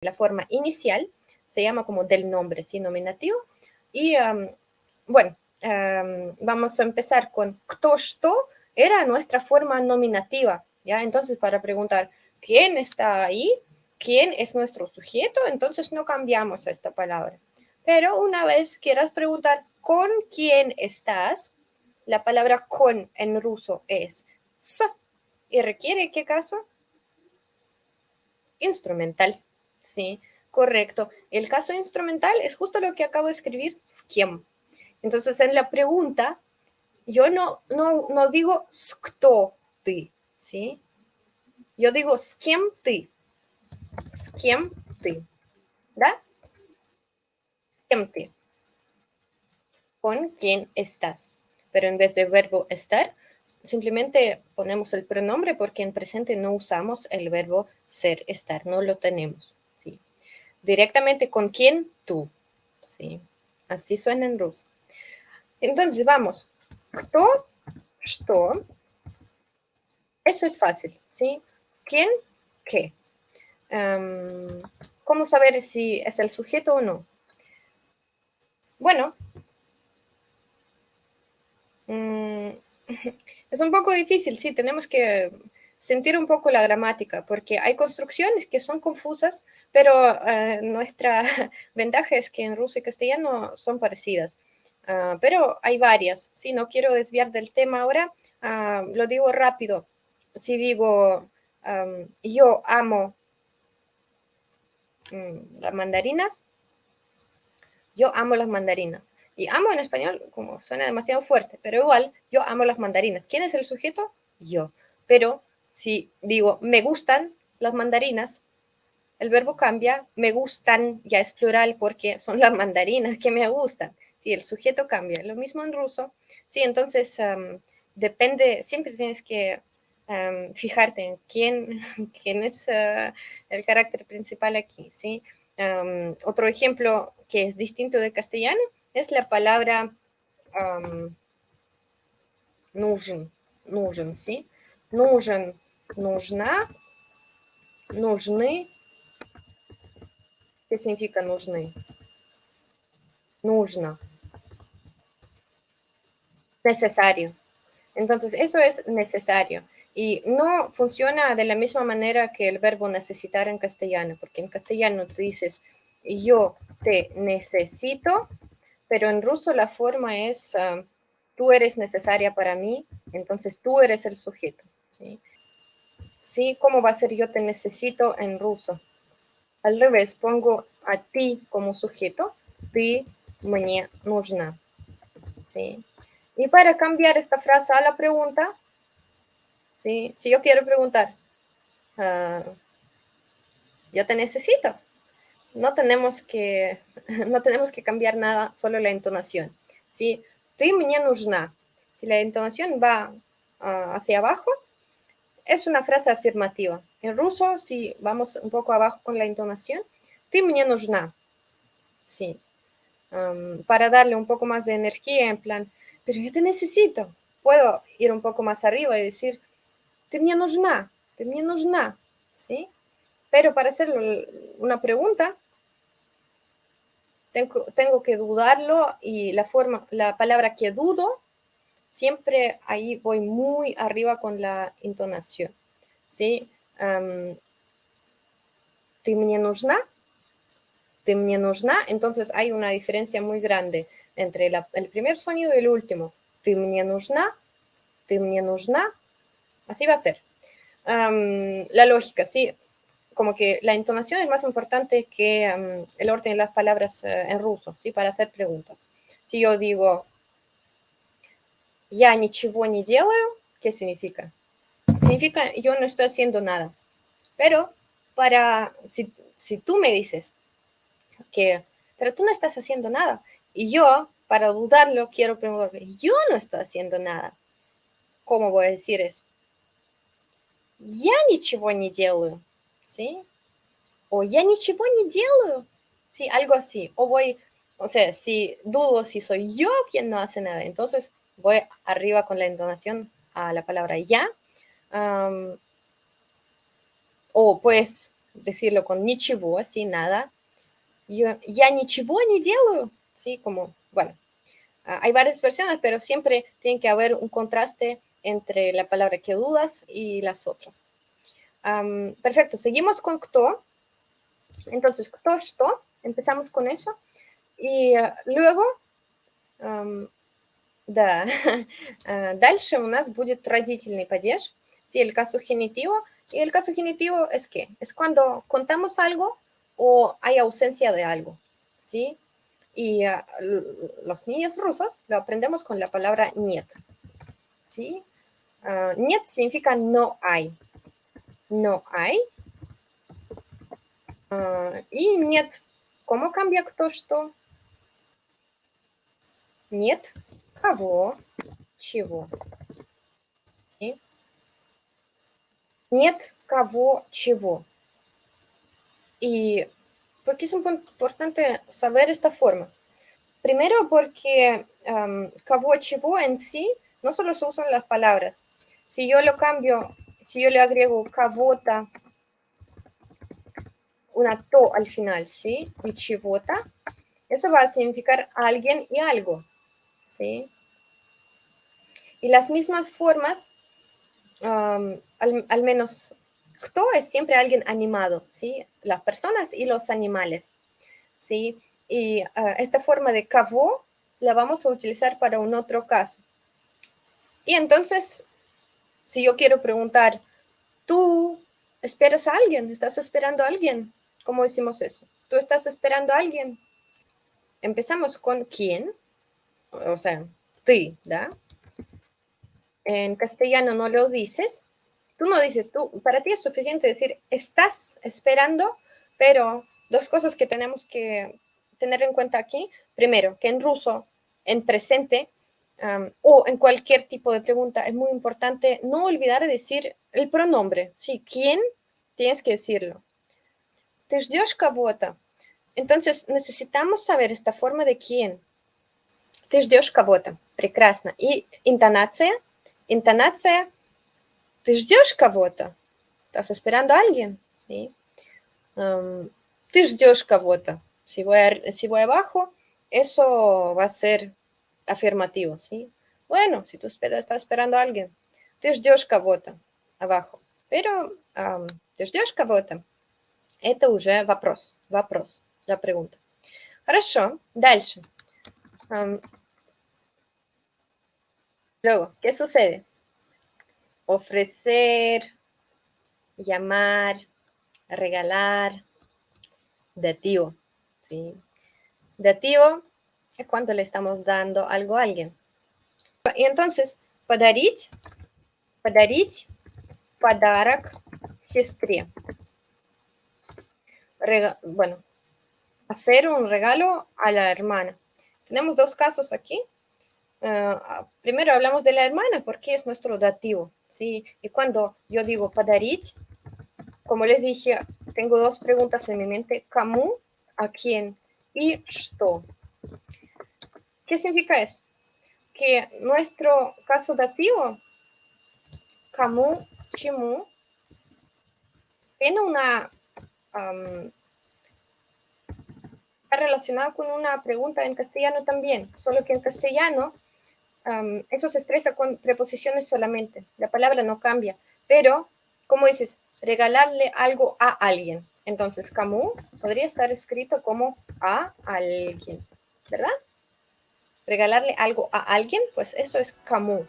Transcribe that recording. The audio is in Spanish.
la forma inicial, se llama como del nombre, ¿sí? Nominativo. Y bueno, vamos a empezar con кто, что, era nuestra forma nominativa, ¿ya? Entonces, para preguntar quién está ahí, quién es nuestro sujeto, entonces no cambiamos esta palabra. Pero una vez quieras preguntar con quién estás, la palabra con en ruso es с. ¿Y requiere qué caso? Instrumental, ¿sí? Correcto. El caso instrumental es justo lo que acabo de escribir, с кем. Entonces, en la pregunta, yo no digo с кто ты, ¿sí? Yo digo с кем ты. С кем ты. ¿Da? С кем ты. Con quién estás. Pero en vez de verbo estar, simplemente ponemos el pronombre porque en presente no usamos el verbo ser, estar, no lo tenemos, ¿sí? Directamente con quién tú, ¿sí? Así suena en ruso. Entonces, vamos. Кто, что. Eso es fácil, ¿sí? ¿Quién? ¿Qué? ¿Cómo saber si es el sujeto o no? Bueno, es un poco difícil, sí, tenemos que sentir un poco la gramática, porque hay construcciones que son confusas, pero nuestra ventaja es que en ruso y castellano son parecidas. Pero hay varias, sí, no quiero desviar del tema ahora, lo digo rápido. Si digo, yo amo las mandarinas, yo amo las mandarinas. Y amo en español, como suena demasiado fuerte, pero igual, yo amo las mandarinas. ¿Quién es el sujeto? Yo. Pero si digo, me gustan las mandarinas, el verbo cambia, me gustan, ya es plural porque son las mandarinas que me gustan. Sí, el sujeto cambia. Lo mismo en ruso. Sí, entonces depende, siempre tienes que fijarte en quién es el carácter principal aquí, ¿sí? Otro ejemplo que es distinto de castellano es la palabra нужен, ¿sí? Нужен, нужна, нужны. ¿Qué significa нужны? Нужно. Necesario. Entonces, eso es necesario. Y no funciona de la misma manera que el verbo necesitar en castellano, porque en castellano tú dices, yo te necesito, pero en ruso la forma es, tú eres necesaria para mí, entonces tú eres el sujeto. ¿Sí? ¿Sí? ¿Cómo va a ser yo te necesito en ruso? Al revés, pongo a ti como sujeto, ты мне нужна. ¿Sí? Y para cambiar esta frase a la pregunta, ¿sí? Si yo quiero preguntar, yo te necesito, no tenemos que cambiar nada, solo la entonación. ¿Sí? Ты мне нужна. Si la entonación va hacia abajo, es una frase afirmativa. En ruso, si vamos un poco abajo con la entonación, ты мне нужна. Sí. Para darle un poco más de energía, en plan, pero yo te necesito. Puedo ir un poco más arriba y decir, ты мне нужна, ¿sí? Pero para hacer una pregunta, tengo que dudarlo y la palabra que dudo, siempre ahí voy muy arriba con la entonación, ¿sí? Ты мне нужна, entonces hay una diferencia muy grande entre el primer sonido y el último. Ты мне нужна, así va a ser. La lógica, sí, como que la entonación es más importante que el orden de las palabras en ruso, ¿sí? Para hacer preguntas. Si yo digo, я ничего не делаю, ¿qué significa? Significa yo no estoy haciendo nada. Pero si tú me dices que, pero tú no estás haciendo nada, y yo, para dudarlo, quiero preguntar, yo no estoy haciendo nada. ¿Cómo voy a decir eso? Я ничего не делаю, ¿sí? O ya ничего не делаю, sí, algo así. O sea, si dudo si soy yo quien no hace nada, entonces voy arriba con la entonación a la palabra ya. O pues decirlo con ничего, así, nada. Я ничего не делаю, ¿sí? Como, bueno, hay varias versiones, pero siempre tiene que haber un contraste entre la palabra que dudas y las otras. Perfecto, seguimos con кто. Entonces, кто, что, empezamos con eso. И luego, да, дальше у нас будет родительный падеж, ¿sí? El caso genitivo. Y el caso genitivo es ¿qué? Es cuando contamos algo o hay ausencia de algo, ¿sí? Y los niños rusos lo aprendemos con la palabra нет, ¿sí? Нет significa no hay. No hay. И нет. ¿Cómo cambia кто, что? Нет кого, чего. ¿Sí? Нет кого, чего. ¿Y por qué es importante saber esta forma? Primero porque кого, чего en sí no solo se usan las palabras. Si yo lo cambio, si yo le agrego кого-то, una to al final, ¿sí? Y чего-то, eso va a significar alguien y algo, ¿sí? Y las mismas formas, al menos, кто es siempre alguien animado, ¿sí? Las personas y los animales, ¿sí? Y esta forma de кого la vamos a utilizar para un otro caso. Y entonces, si yo quiero preguntar, ¿tú esperas a alguien? ¿Estás esperando a alguien? ¿Cómo decimos eso? ¿Tú estás esperando a alguien? Empezamos con quién, o sea, ты, ¿da? En castellano no lo dices. Tú no dices, tú, para ti es suficiente decir, estás esperando, pero dos cosas que tenemos que tener en cuenta aquí. Primero, que en ruso, en presente, o en cualquier tipo de pregunta, es muy importante no olvidar de decir el pronombre. ¿Sí? ¿Quién? Tienes que decirlo. ¿Ты ждешь кого-то? Entonces, necesitamos saber esta forma de quién. Ты ждешь кого-то. Прекрасно. И интонация. Интонация. Ты ждешь кого-то. Estás esperando a alguien. ¿Sí? Ты ждешь кого-то. Si voy abajo, eso va a ser afirmativo, ¿sí? Bueno, si tú estás esperando a alguien, ты ждешь кого-то abajo. Pero ты ждешь кого-то, это уже вопрос, la pregunta. Хорошо, дальше. Luego, ¿qué sucede? Ofrecer, llamar, regalar, dativo, ¿sí? Dativo es cuando le estamos dando algo a alguien. Y entonces, подарить, подарок сестре. Bueno, hacer un regalo a la hermana. Tenemos dos casos aquí. Primero hablamos de la hermana porque es nuestro dativo, ¿sí? Y cuando yo digo подарить, como les dije, tengo dos preguntas en mi mente. ¿Кому? ¿A quién? Y что. ¿Qué significa eso? Que nuestro caso dativo, кому, чему, tiene una... está relacionado con una pregunta en castellano también, solo que en castellano eso se expresa con preposiciones solamente. La palabra no cambia, pero, como dices, regalarle algo a alguien. Entonces, кому podría estar escrito como a alguien, ¿verdad? Regalarle algo a alguien, pues eso es кому.